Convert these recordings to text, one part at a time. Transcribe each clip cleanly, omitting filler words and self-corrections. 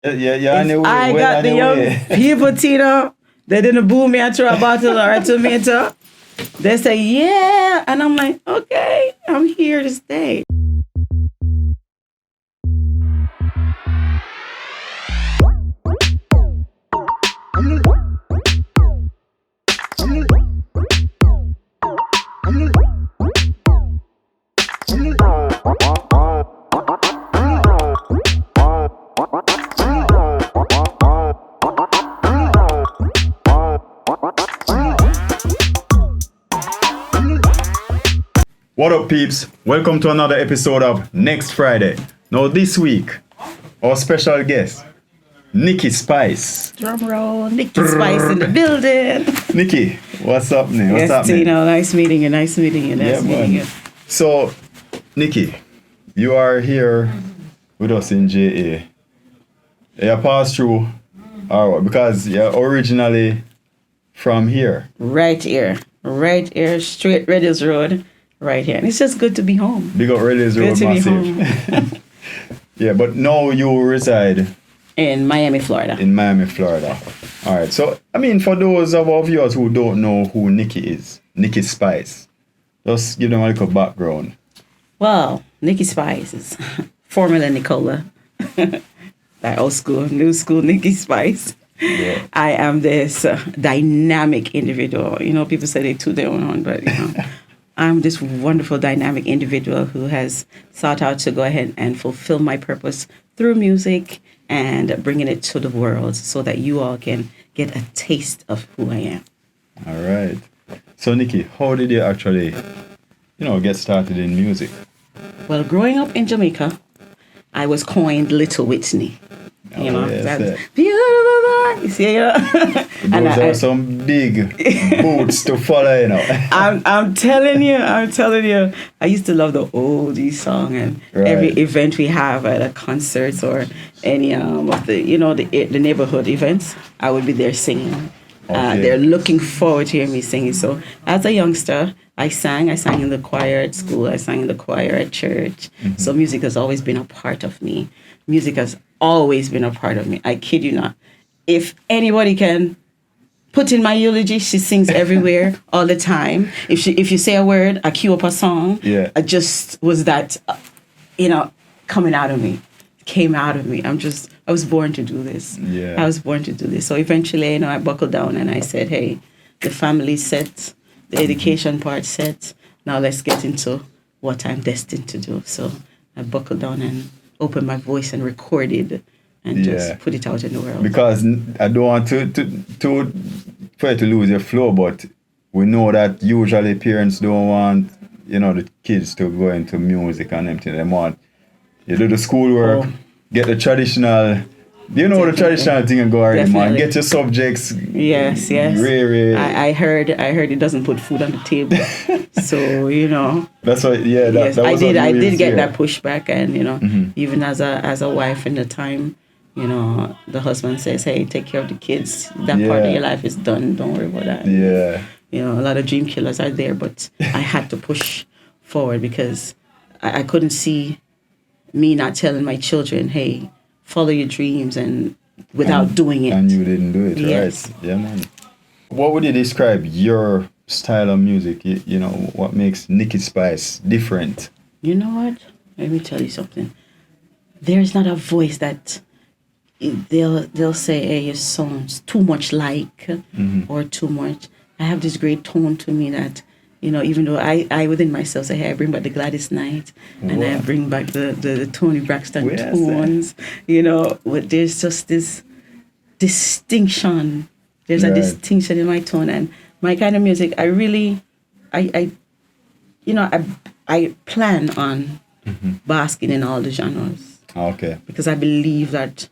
I got the young people, Teino. They didn't boo me. I threw a bottle or a tomato. They say, yeah. And I'm like, okay, I'm here to stay. What up, peeps? Welcome to another episode of Next Friday. Now this week, our special guest, Nikki Spice. Drum roll, Nikki Spice in the building. Nikki, what's up, man? What's up, man? Teino, nice meeting you. Nice meeting you. So, Nikki, you are here with us in JA. You passed through, because you're originally from here. Right here, straight Reddy's Road. Right here. And it's just good to be home. Big up Reddy's Road, massive. Yeah, but now you reside in Miami, Florida. All right. So, I mean, for those of our viewers who don't know who Nikki is, Nikki Spice, just give them a little background. Well, Nikki Spice is formerly Nicola. That old school, new school Nikki Spice. Yeah. I am this dynamic individual. You know, people say they toot their own horn, but, you know. I'm this wonderful, dynamic individual who has sought out to go ahead and fulfill my purpose through music and bringing it to the world so that you all can get a taste of who I am. All right. So, Nikki, how did you actually, get started in music? Well, growing up in Jamaica, I was coined Lil Whitney. That's beautiful. You see, Those are some big boots to follow, I'm telling you. I used to love the oldie song, and every event we have at a concert or any of the neighborhood events, I would be there singing. Okay. They're looking forward to hearing me singing. So as a youngster, I sang in the choir at school. I sang in the choir at church. Mm-hmm. So music has always been a part of me. Music has always been a part of me. I kid you not. If anybody can put in my eulogy, she sings everywhere all the time. If you say a word, I cue up a song. Yeah. I just was that, coming out of me. Came out of me. I was born to do this. Yeah. I was born to do this. So eventually, I buckled down and I said, hey, the family's set, the education part set. Now let's get into what I'm destined to do. So I buckled down and opened my voice and recorded and just put it out in the world. Because I don't want to try to lose your flow, but we know that usually parents don't want, the kids to go into music and everything. They want you do the schoolwork, get the traditional, the traditional thing and go already, man. Get your subjects. Yes. Really. I heard it doesn't put food on the table. So, That's what, yes, I did get that pushback, and, even as a wife in the time, the husband says, hey, take care of the kids. That part of your life is done. Don't worry about that. Yeah. A lot of dream killers are there, but I had to push forward because I couldn't see me not telling my children, hey, follow your dreams and without doing it. And you didn't do it, yes. Right? Yeah, man. What would you describe your style of music? What makes Nikki Spice different? You know what? Let me tell you something. There's not a voice that they'll say, hey, your song's too much like or too much. I have this great tone to me that, even though I within myself say, hey, I bring back the Gladys Knight and I bring back the Tony Braxton tones, but there's just this distinction. There's a distinction in my tone and my kind of music. I really, I plan on basking in all the genres. Okay. Because I believe that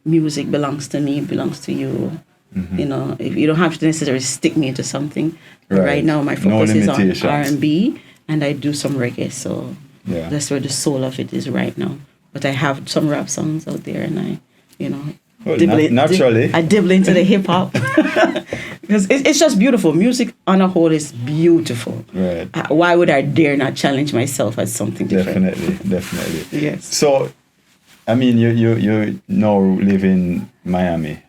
music belongs to me, belongs to you. If you don't have to necessarily stick me into something. Right now, my focus is on R&B, and I do some reggae. So that's where the soul of it is right now. But I have some rap songs out there, and I dibble into the hip hop because it's just beautiful. Music on a whole is beautiful. Right. Why would I dare not challenge myself as something different? Definitely. Yes. So I mean, you now live in Miami.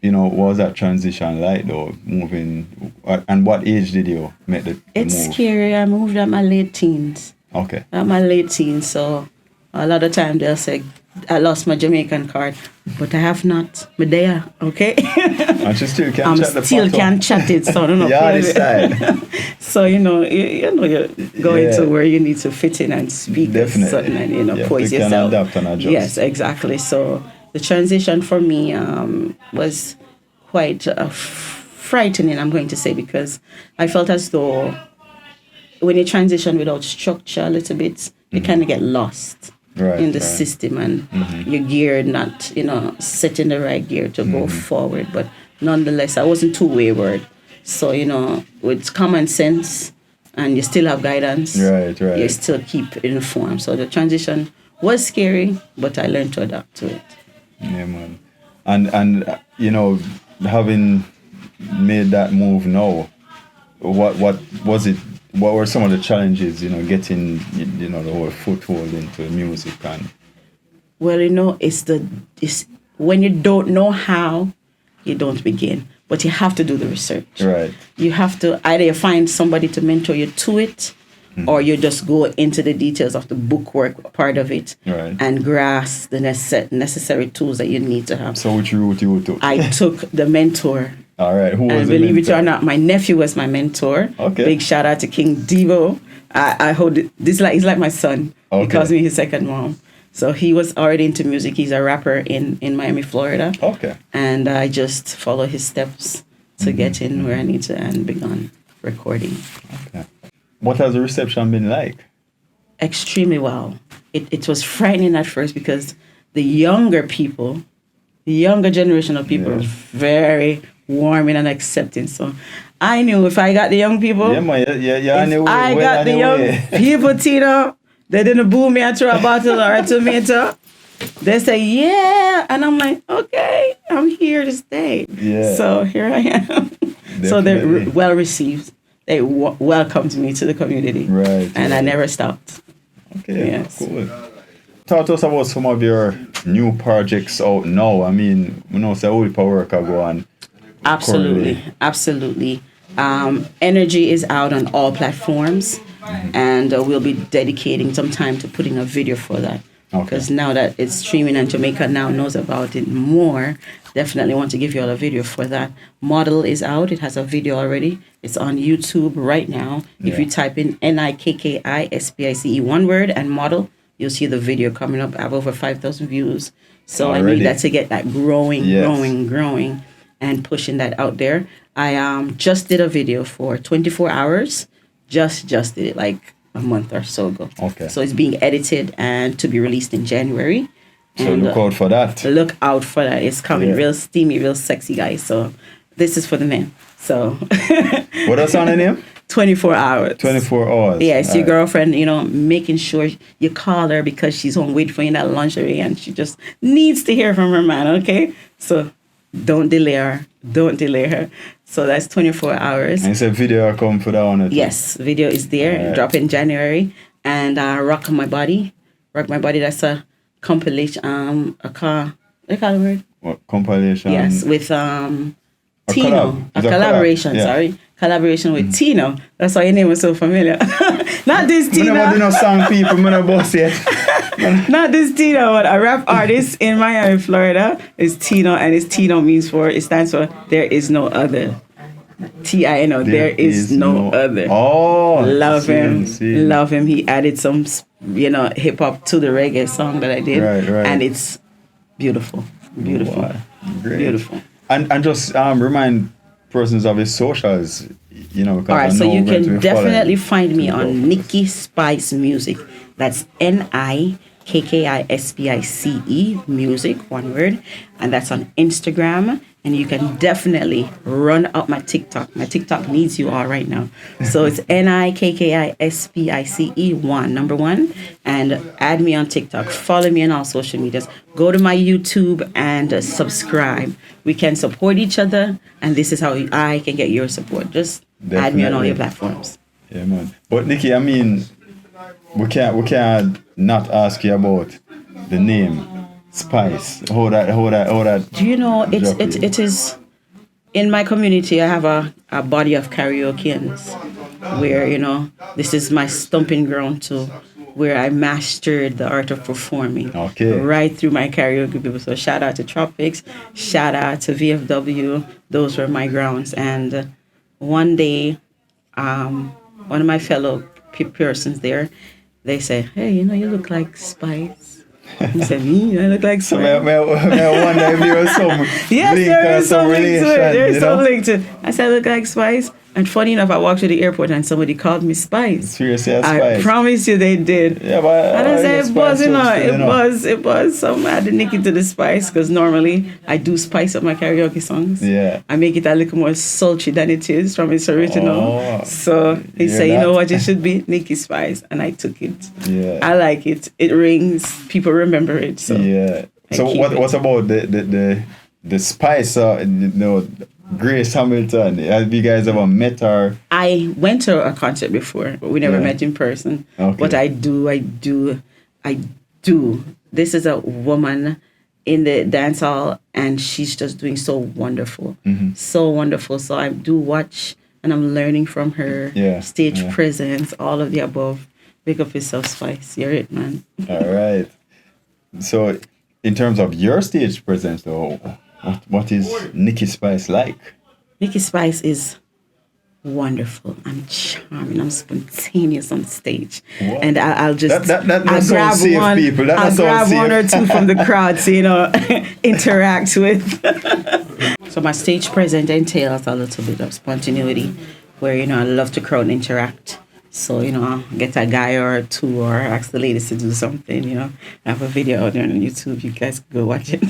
What was that transition like though? Moving, and what age did you make the It's move? scary. I moved at my late teens. Okay. At my late teens, so a lot of time they'll say, I lost my Jamaican card, but I have not. Medea, okay? And she still can't chat the still photo. can't chat it, so I don't know. Yeah, this side. So, you're going to where you need to fit in and speak Definitely. certain and, Yeah, poise you can yourself. adapt and adjust. Yes, exactly. So the transition for me was quite frightening, I'm going to say, because I felt as though when you transition without structure a little bit, you kind of get lost in the system, and your gear not, set in the right gear to go forward. But nonetheless, I wasn't too wayward. So, with common sense and you still have guidance, Right. you still keep informed. So the transition was scary, but I learned to adapt to it. Yeah, man. And having made that move now, what was it? What were some of the challenges? Getting the whole foothold into music and. Well, it's when you don't know how, you don't begin. But you have to do the research. Right. You have to either you find somebody to mentor you to it, or you just go into the details of the bookwork part of it, and grasp the necessary tools that you need to have. So which route you took? I took the mentor. All right. Who was and the believe mentor? it or not, my nephew was my mentor. Okay. Big shout out to King Devo. I hold it. He's like my son. Okay. He calls me his second mom. So he was already into music. He's a rapper in Miami, Florida. Okay. And I just follow his steps to get in where I need to and begun recording. Okay. What has the reception been like? Extremely well. It was frightening at first because the younger generation of people are very warming and accepting. So I knew if I got the young people, I knew I got the young people, Teino, they didn't boo me and throw a bottle or a tomato. They say, yeah. And I'm like, okay, I'm here to stay. Yeah. So here I am. So they're well received. They welcomed me to the community. Right. And I never stopped. Okay, yes. Cool. Talk to us about some of your new projects out now. I mean, say all the work I go on. Absolutely. Energy is out on all platforms, and we'll be dedicating some time to putting a video for that. Because now that it's streaming and Jamaica now knows about it more, definitely want to give you all a video for that. Model is out. It has a video already. It's on YouTube right now. Yeah. If you type in NikkiSpice, one word, and model, you'll see the video coming up. I have over 5,000 views. So already. I need that to get that growing, and pushing that out there. I just did a video for 24 hours. Just did it like a month or so ago. Okay. So it's being edited and to be released in January. So look out for that. Look out for that. It's coming real steamy, real sexy, guys. So this is for the men. So what is on the name? 24 hours. 24 hours. Yeah, it's your girlfriend, making sure you call her because she's home waiting for you in that lingerie and she just needs to hear from her man, okay? So don't delay her. So that's 24 hours. And it's a video come for that one? Yes, video is there. Drop in January. And Rock My Body. That's a compilation. What do you call the word? What, compilation? Yes, with Teino. A collaboration, sorry. Collaboration with Teino. That's why your name was so familiar. Not this Teino. I never do no song people, I never boss yet. Not this Teino, but a rap artist in Miami, Florida is Teino, and it stands for There Is No Other. Teino, there is no other. Oh, love him. He added some, hip hop to the reggae song that I did, right. And it's beautiful. Wow. Great. Beautiful. And just remind persons of his socials, All right, so you can definitely find me on Nikki Spice Music. That's NikkiSpice Music, one word, and that's on Instagram. And you can definitely run up my TikTok. My TikTok needs you all right now. So it's NikkiSpice number one, and add me on TikTok. Follow me on all social medias. Go to my YouTube and subscribe. We can support each other, and this is how I can get your support. Just add me on all your platforms. Yeah, man. But Nikki, I mean, we can't not ask you about the name Spice. How that. Do you know drop you? it is in my community? I have a body of karaokeans where this is my stomping ground too, where I mastered the art of performing. Okay. Right through my karaoke people. So shout out to Tropics, shout out to VFW. Those were my grounds. And one day, one of my fellow persons there, they said, "Hey, you look like Spice." He said, "Me? I look like So Spice." I wonder if there was some Yes, link there or is some some link to relation, it. There is you some know? link to it. I said, I look like Spice. And funny enough, I walked to the airport and somebody called me Spice. Seriously, a I Spice. promise you they did. Yeah, but And I said, guess it was, Spice it was. So I added Nikki to the Spice because normally I do spice up my karaoke songs. Yeah. I make it a little more sultry than it is from its original. Oh, So he you're said, you not- know what, it should be Nikki Spice. And I took it. Yeah. I like it. It rings. People remember it. So Yeah. I So keep it. what about the Spice? Grace Hamilton. Have you guys ever met her? I went to a concert before, but we never Yeah. met in person. Okay. But I do. This is a woman in the dance hall, and she's just doing so wonderful. Mm-hmm. So wonderful. So I do watch, and I'm learning from her. Yeah, Stage yeah. presence, all of the above. Big up yourself, Spice. You're it, man. All right. So, in terms of your stage presence, though, what is Nikki Spice like? Nikki Spice is wonderful. I'm charming. I'm spontaneous on stage, Wow. and I'll just That I'll sounds grab safe, one. people. That I'll sounds grab safe. one or two from the crowd to interact with. So my stage presence entails a little bit of spontaneity, where I love to crowd interact. So I'll get a guy or two, or ask the ladies to do something. I have a video out there on YouTube. You guys can go watch it.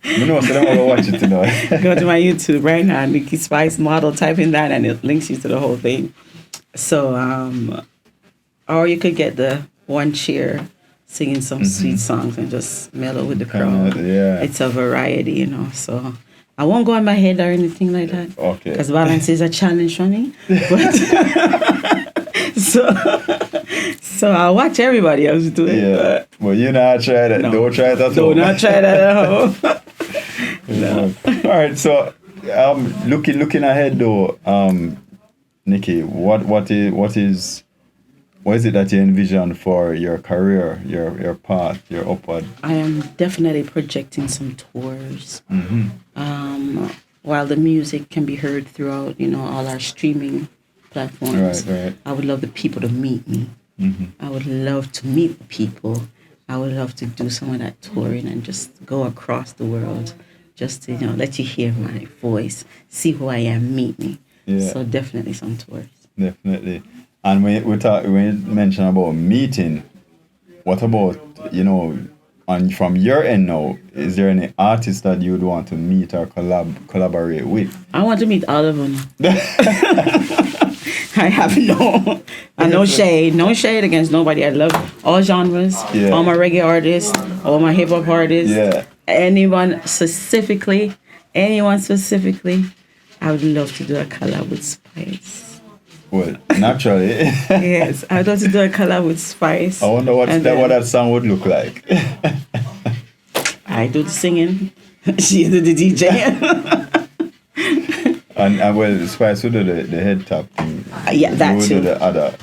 You know, so I don't want to watch it tonight. Go to my YouTube right now, Nikki Spice model, type in that and it links you to the whole thing. So, or you could get the one cheer singing some sweet songs and just mellow with the crowd. Yeah. It's a variety, So I won't go on my head or anything like that. Okay. Because balance is a challenge for me. But so I'll watch everybody else do it. Yeah. Well, you not try that. No. Don't try it at Do home. not try that at home. No. All right. So, looking ahead though, Nikki, what is it that you envision for your career, your path, your upward? I am definitely projecting some tours. While the music can be heard throughout, all our streaming platforms. Right. I would love the people to meet me. I would love to meet the people. I would love to do some of that touring and just go across the world, just to let you hear my voice, see who I am, meet me. Yeah. So definitely some tours. Definitely. And when you mention about meeting, what about from your end now? Is there any artist that you would want to meet or collaborate with? I want to meet all of them. I have no shade against nobody. I love all genres, Yeah. all my reggae artists, all my hip hop artists. Yeah. Anyone specifically, I would love to do a collab with Spice. Well, naturally. Yes, I would love to do a collab with Spice. I wonder what that song would look like. I do the singing, she do the DJing. and well, Spice would do the head tap thing. Yeah, that You would too. do the other.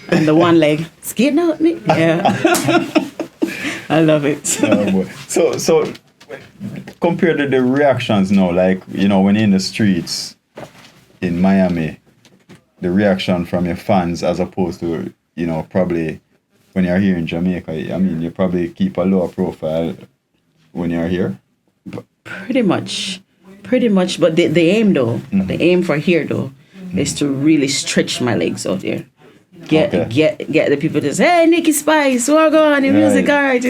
And the one leg, skating out me. Yeah, I love it. Oh, boy. So compared to the reactions now, like when you're in the streets in Miami, the reaction from your fans as opposed to probably when you're here in Jamaica. I mean, you probably keep a lower profile when you're here. Pretty much. But the aim though, the aim for here though, is to really stretch my legs out there. Get the people to say, "Hey, Nikki Spice, what on your music, all right?"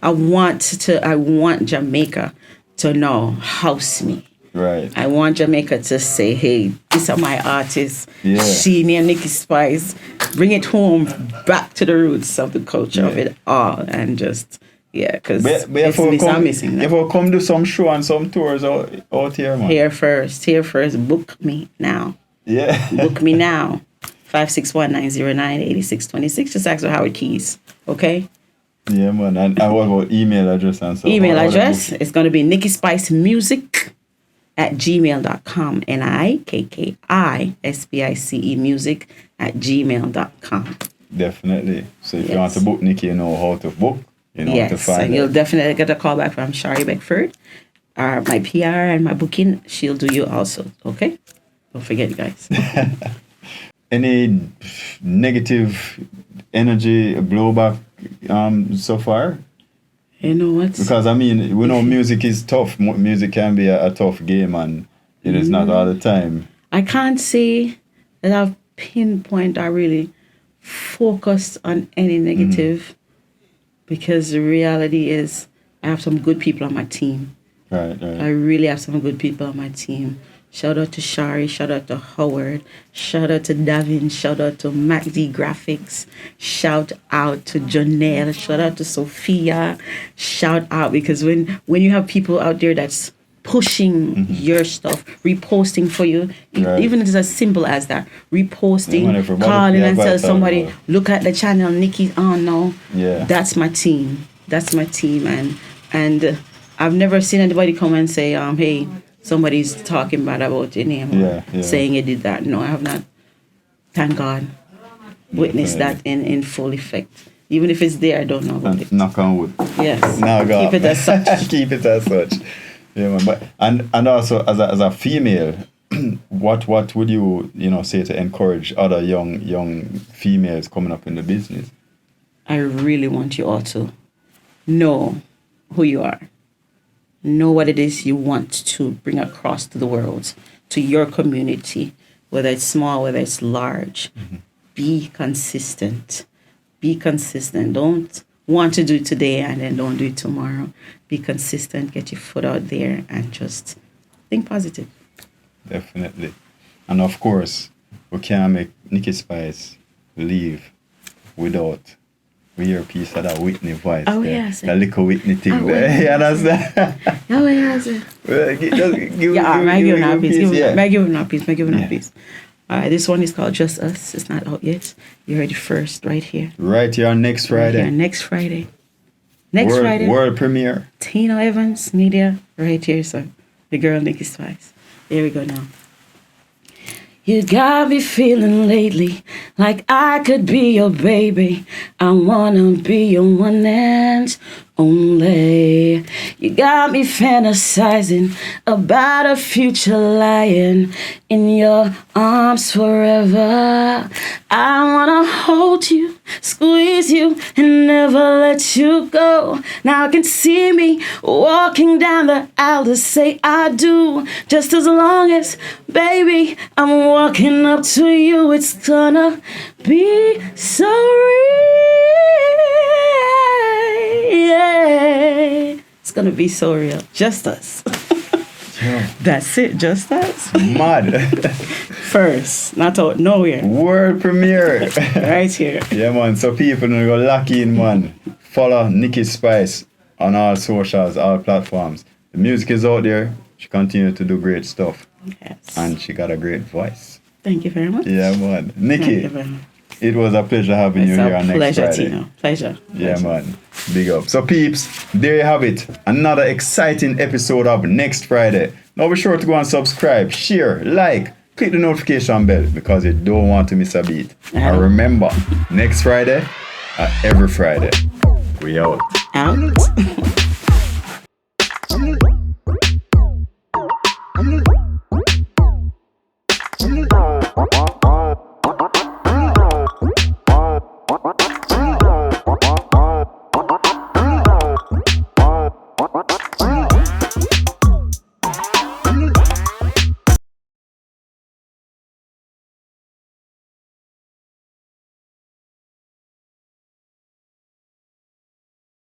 I want Jamaica to know house me. Right. I want Jamaica to say, "Hey, these are my artists. Yeah. She named Nikki Spice. Bring it home, back to the roots of the culture of it all, and just." Yeah, because I'm missing that. If I come do some show and some tours out here, man. Here first. Book me now. Yeah. Book me now. 561-909-8626. Just ask for Howard Keys, okay? Yeah, man. And what about email address and stuff? Email address is going to be NikkiSpiceMusic@gmail.com. NikkiSpice music@gmail.com. Definitely. So if you want to book Nikki, you know how to book. You know how to find and you'll definitely get a call back from Shari Beckford, my PR and my booking. She'll do you also, okay? Don't forget, you guys. Any negative energy blowback so far? You know what? Because I mean, we know music is tough. Music can be a tough game, and it is not all the time. I can't say that I've pinpointed or really focused on any negative, because the reality is I have some good people on my team. Right. I really have some good people on my team. Shout out to Shari, shout out to Howard, shout out to Davin, shout out to MacD Graphics, shout out to Janelle, shout out to Sophia, shout out, because when you have people out there that's pushing your stuff, reposting for you, even if it's as simple as that, reposting, calling and tell somebody, look at the channel, Nikki's on now. Yeah. That's my team. And I've never seen anybody come and say, hey, somebody's talking bad about your name, saying you did that. No, I have not. Thank God. Witnessed that in full effect. Even if it's there, I don't know about it. Knock on wood. Yes. No, God. Keep it as such. Keep it as such. Yeah, man. But and also as a female, what would you say to encourage other young females coming up in the business? I really want you all to know who you are. Know what it is you want to bring across to the world, to your community, whether it's small, whether it's large. Be consistent. Be consistent. Don't want to do it today and then don't do it tomorrow. Be consistent. Get your foot out there and just think positive. Definitely. And of course, we can't make NikkiSpice leave without we hear a piece of that Whitney voice. Oh, there. yes. That little Whitney thing Oh, there. You understand? Oh, yes. Well, give Give him a piece. Give him a Yeah. piece. This one is called Just Us. It's not out yet. You heard it first right here. Right here on Next Friday. Right here, next Friday. Next Friday. World premiere. Teino Evans Media. Right here, so the girl Nikki Spice. Here we go now. You got me feeling lately like I could be your baby. I wanna be your one and only. You got me fantasizing about a future lying in your arms forever. I wanna hold you, squeeze you, and never let you go. Now I can see me walking down the aisle to say I do. Just as long as, baby, I'm walking up to you, it's gonna be so real. Yeah. It's gonna be so real. Just us. Yeah. That's it, just us. Mad. First, not out nowhere. World premiere. Right here. Yeah, man. So people know go lock in, man. Follow NikkiSpice on all socials, all platforms. The music is out there. She continues to do great stuff. Yes. And she got a great voice. Thank you very much. Yeah, man. Thank Nikki, you very much. it was a pleasure having you here on Next Pleasure, Friday. Teino. Pleasure. Yeah, man. Big up. So, peeps, there you have it. Another exciting episode of Next Friday. Now, be sure to go and subscribe, share, like, click the notification bell because you don't want to miss a beat. And remember, next Friday, every Friday. We out. Out.